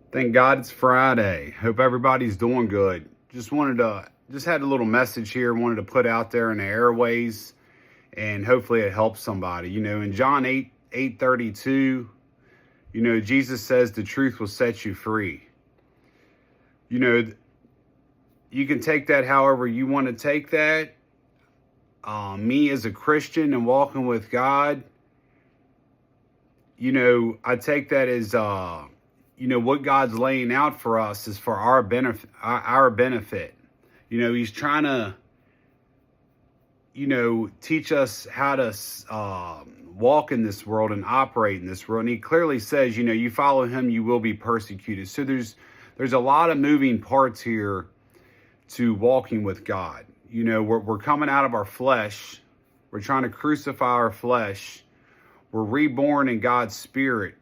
Thank God it's Friday. Hope everybody's doing good. Just had a little message here, wanted to put out there in the airways, and hopefully it helps somebody. In John 8, 8:32, Jesus says the truth will set you free. You can take that however you want to take that. Me as a Christian and walking with God, I take that as, what God's laying out for us is for our benefit. Our benefit. He's trying to, teach us how to walk in this world and operate in this world. And he clearly says, you follow him, you will be persecuted. So there's a lot of moving parts here to walking with God. We're coming out of our flesh. We're trying to crucify our flesh. We're reborn in God's spirit.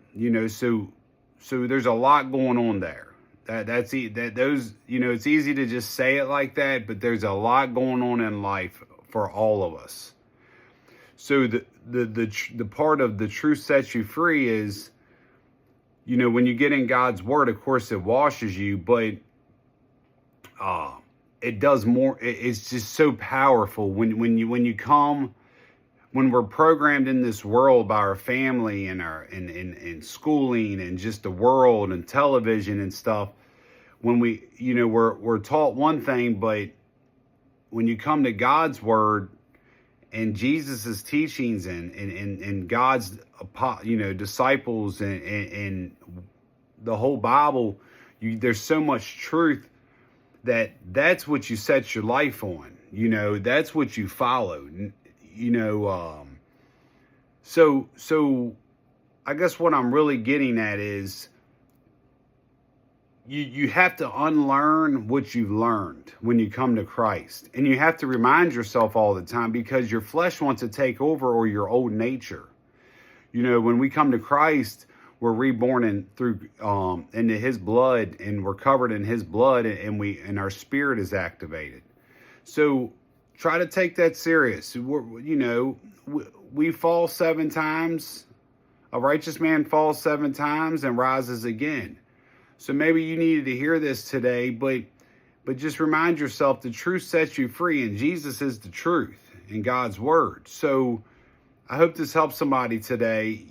So there's a lot going on there. It's easy to just say it like that, but there's a lot going on in life for all of us. So the part of the truth sets you free is, when you get in God's word, of course it washes you, but it does more. It's just so powerful when we're programmed in this world by our family and in schooling and just the world and television and stuff. When we're taught one thing, but when you come to God's word and Jesus's teachings and God's disciples and the whole Bible, there's so much truth that's what you set your life on. That's what you follow. So I guess what I'm really getting at is you have to unlearn what you've learned when you come to Christ. And you have to remind yourself all the time, because your flesh wants to take over, or your old nature. When we come to Christ, we're reborn into his blood, and we're covered in his blood, and our spirit is activated. So try to take that serious. We fall 7 times. A righteous man falls 7 times and rises again. So maybe you needed to hear this today, but just remind yourself the truth sets you free, and Jesus is the truth in God's word. So I hope this helps somebody today.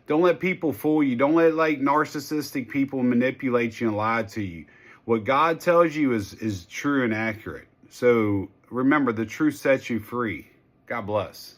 Don't let people fool you. Don't let narcissistic people manipulate you and lie to you. What God tells you is true and accurate. So remember, the truth sets you free. God bless.